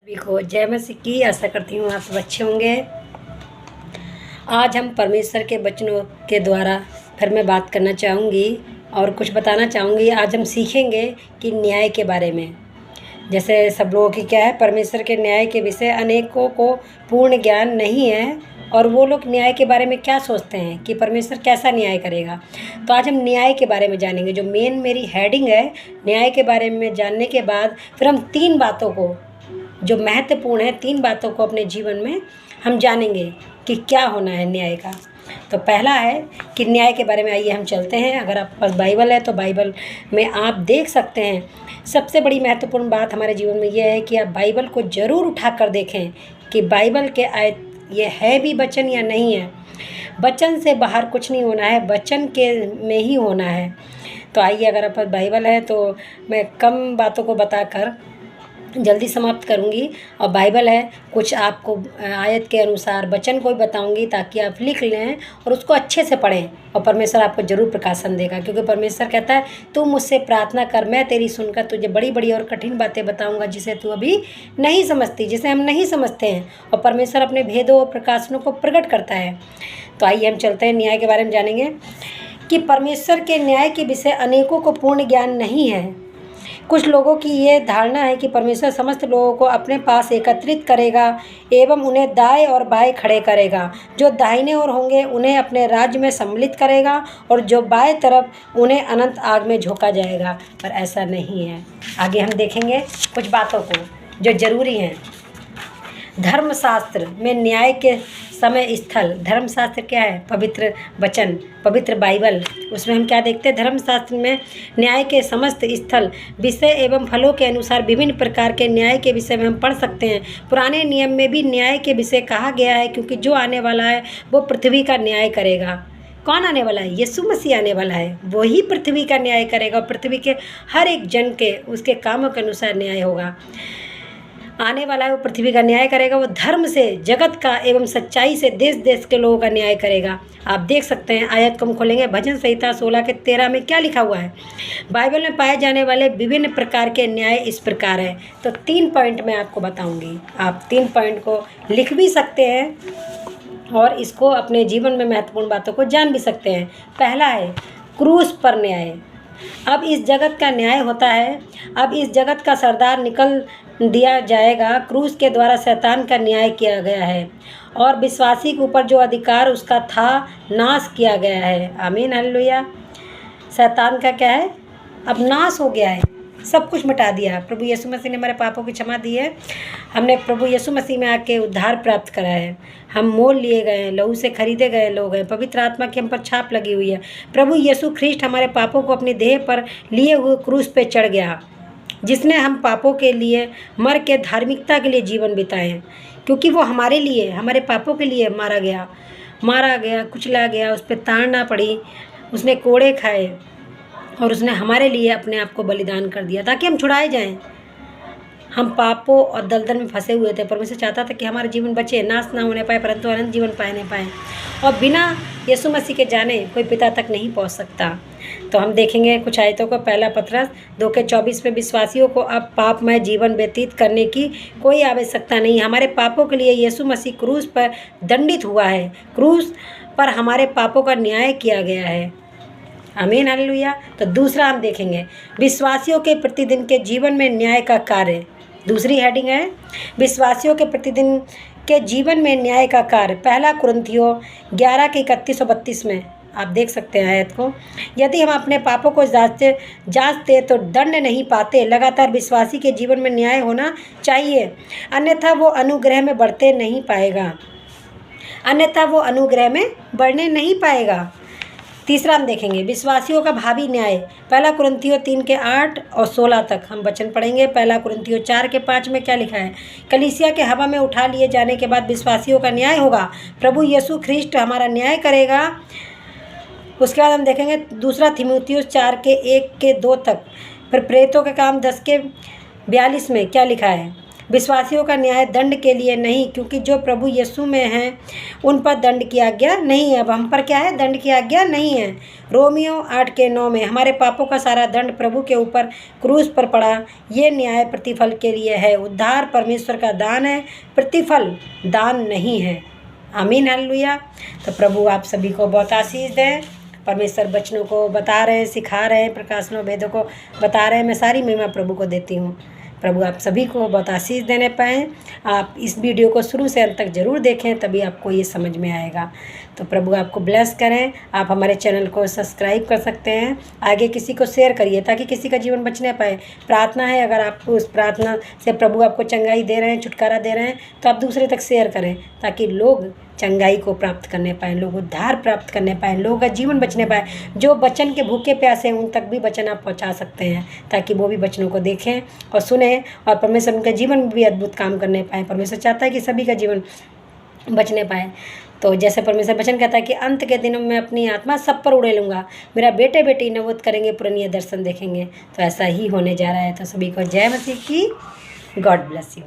सभी को जय मसीह की। आशा करती हूँ आप सब अच्छे होंगे। आज हम परमेश्वर के वचनों के द्वारा फिर मैं बात करना चाहूँगी और कुछ बताना चाहूँगी। आज हम सीखेंगे कि न्याय के बारे में। जैसे सब लोगों की क्या है, परमेश्वर के न्याय के विषय अनेकों को पूर्ण ज्ञान नहीं है और वो लोग न्याय के बारे में क्या सोचते हैं कि परमेश्वर कैसा न्याय करेगा। तो आज हम न्याय के बारे में जानेंगे। जो मेन मेरी हेडिंग है, न्याय के बारे में जानने के बाद फिर हम 3 बातों को जो महत्वपूर्ण है, 3 बातों को अपने जीवन में हम जानेंगे कि क्या होना है न्याय का। तो पहला है कि न्याय के बारे में आइए हम चलते हैं। अगर आपके पास बाइबल है तो बाइबल में आप देख सकते हैं। सबसे बड़ी महत्वपूर्ण बात हमारे जीवन में यह है कि आप बाइबल को ज़रूर उठा कर देखें कि बाइबल के आयत ये है भी वचन या नहीं है। वचन से बाहर कुछ नहीं होना है, वचन के में ही होना है। तो आइए, अगर आपके पास बाइबल है तो मैं कम बातों को बताकर जल्दी समाप्त करूंगी और बाइबल है कुछ आपको आयत के अनुसार वचन को भी बताऊंगी ताकि आप लिख लें और उसको अच्छे से पढ़ें और परमेश्वर आपको ज़रूर प्रकाशन देगा। क्योंकि परमेश्वर कहता है, तू मुझसे प्रार्थना कर, मैं तेरी सुनकर तुझे बड़ी बड़ी और कठिन बातें बताऊंगा जिसे तू अभी नहीं समझती, जिसे हम नहीं समझते हैं। और परमेश्वर अपने भेदों और प्रकाशनों को प्रकट करता है। तो आइए हम चलते हैं, न्याय के बारे में जानेंगे कि परमेश्वर के न्याय के विषय अनेकों को पूर्ण ज्ञान नहीं है। कुछ लोगों की ये धारणा है कि परमेश्वर समस्त लोगों को अपने पास एकत्रित करेगा एवं उन्हें दाएं और बाएं खड़े करेगा। जो दाहिने ओर होंगे उन्हें अपने राज्य में सम्मिलित करेगा और जो बाएं तरफ उन्हें अनंत आग में झोंका जाएगा। पर ऐसा नहीं है। आगे हम देखेंगे कुछ बातों को जो ज़रूरी हैं। धर्मशास्त्र में न्याय के समय स्थल, धर्मशास्त्र क्या है? पवित्र वचन, पवित्र बाइबल। उसमें हम क्या देखते हैं? धर्मशास्त्र में न्याय के समस्त स्थल, विषय एवं फलों के अनुसार विभिन्न प्रकार के न्याय के विषय में हम पढ़ सकते हैं। पुराने नियम में भी न्याय के विषय कहा गया है, क्योंकि जो आने वाला है वो पृथ्वी का न्याय करेगा। कौन आने वाला है? यीशु मसीह आने वाला है। वही पृथ्वी का न्याय करेगा और पृथ्वी के हर एक जन के उसके कामों के अनुसार न्याय होगा। आने वाला है वो पृथ्वी का न्याय करेगा। वो धर्म से, जगत का एवं सच्चाई से देश देश के लोगों का न्याय करेगा। आप देख सकते हैं, आयत को हम खोलेंगे, भजन संहिता 16 के 13 में क्या लिखा हुआ है। बाइबल में पाए जाने वाले विभिन्न प्रकार के न्याय इस प्रकार है। तो 3 पॉइंट मैं आपको बताऊंगी। आप 3 पॉइंट को लिख भी सकते हैं और इसको अपने जीवन में महत्वपूर्ण बातों को जान भी सकते हैं। पहला है क्रूस पर न्याय। अब इस जगत का न्याय होता है। अब इस जगत का सरदार निकल दिया जाएगा। क्रूस के द्वारा शैतान का न्याय किया गया है और विश्वासी के ऊपर जो अधिकार उसका था नाश किया गया है। आमीन, हालेलुया। शैतान का क्या है? अब नाश हो गया है, सब कुछ मिटा दिया। प्रभु यीशु मसीह ने हमारे पापों की क्षमा दी है। हमने प्रभु यीशु मसीह में आके उद्धार प्राप्त करा है। हम मोल लिए गए हैं, लहू से खरीदे गए लोग हैं। पवित्र आत्मा की हम पर छाप लगी हुई है। प्रभु यीशु ख्रिस्ट हमारे पापों को अपने देह पर लिए हुए क्रूस पे चढ़ गया, जिसने हम पापों के लिए मर के धार्मिकता के लिए जीवन बिताए हैं। क्योंकि वो हमारे लिए, हमारे पापों के लिए मारा गया, कुचला गया, उस पर ताड़ना पड़ी, उसने कोड़े खाए और उसने हमारे लिए अपने आप को बलिदान कर दिया ताकि हम छुड़ाए जाएं। हम पापों और दलदल में फंसे हुए थे। परमेश्वर चाहता था कि हमारा जीवन बचे, नाश ना होने पाए, परंतु अनंत जीवन पाने पाए। और बिना यीशु मसीह के जाने कोई पिता तक नहीं पहुंच सकता। तो हम देखेंगे कुछ आयतों को। पहला पत्रस 2:24 में विश्वासियों को अब पापमय जीवन व्यतीत करने की कोई आवश्यकता नहीं। हमारे पापों के लिए यीशु मसीह क्रूस पर दंडित हुआ है। क्रूस पर हमारे पापों का न्याय किया गया है। आमीन, हालेलुया। तो दूसरा हम देखेंगे विश्वासियों के प्रतिदिन के जीवन में न्याय का कार्य। दूसरी हेडिंग है विश्वासियों के प्रतिदिन के जीवन में न्याय का कार्य। पहला कुरिन्थियों 11 के 31 और 32 में आप देख सकते हैं आयत को। यदि हम अपने पापों को जांचते तो दंड नहीं पाते। लगातार विश्वासी के जीवन में न्याय होना चाहिए, अन्यथा वो अनुग्रह में बढ़ने नहीं पाएगा। तीसरा हम देखेंगे विश्वासियों का भावी न्याय। पहला कुरिन्थियों 3 के 8 और 16 तक हम वचन पढ़ेंगे। पहला कुरिन्थियों 4 के 5 में क्या लिखा है? कलीसिया के हवा में उठा लिए जाने के बाद विश्वासियों का न्याय होगा। प्रभु यीशु ख्रिस्ट हमारा न्याय करेगा। उसके बाद हम देखेंगे दूसरा तीमुथियुस 4 के 1 के 2 तक। फिर प्रेरितों के काम 10 के 42 में क्या लिखा है? विश्वासियों का न्याय दंड के लिए नहीं, क्योंकि जो प्रभु यीशु में हैं उन पर दंड की आज्ञा नहीं है। अब हम पर क्या है? दंड की आज्ञा नहीं है। रोमियो 8:9 में हमारे पापों का सारा दंड प्रभु के ऊपर क्रूस पर पड़ा। ये न्याय प्रतिफल के लिए है। उद्धार परमेश्वर का दान है, प्रतिफल दान नहीं है। आमीन, हालेलुया। तो प्रभु आप सभी को बहुत आशीष दें। परमेश्वर वचनों को बता रहे हैं, सिखा रहे हैं, प्रकाशनों वेदों को बता रहे हैं। मैं सारी महिमा प्रभु को देती हूँ। प्रभु आप सभी को बहुत आशीष देने पाएँ। आप इस वीडियो को शुरू से अंत तक ज़रूर देखें, तभी आपको ये समझ में आएगा। तो प्रभु आपको ब्लेस करें। आप हमारे चैनल को सब्सक्राइब कर सकते हैं। आगे किसी को शेयर करिए ताकि किसी का जीवन बचने पाए। प्रार्थना है, अगर आप उस प्रार्थना से प्रभु आपको चंगाई दे रहे हैं, छुटकारा दे रहे हैं, तो आप दूसरे तक शेयर करें ताकि लोग चंगाई को प्राप्त करने पाएँ, लोग उद्धार प्राप्त करने पाएँ, लोगों का जीवन बचने पाए। जो वचन के भूखे प्यासे हैं उन तक भी वचन आप पहुंचा सकते हैं ताकि वो भी वचनों को देखें और सुने और परमेश्वर उनके जीवन में भी अद्भुत काम करने पाए। परमेश्वर चाहता है कि सभी का जीवन बचने पाए। तो जैसे परमेश्वर वचन कहता है कि अंत के दिनों में अपनी आत्मा सब पर उड़े लूँगा, मेरा बेटे बेटी नवोत करेंगे, पुरानी दर्शन देखेंगे। तो ऐसा ही होने जा रहा है। तो सभी को जय मसीह की। God bless you.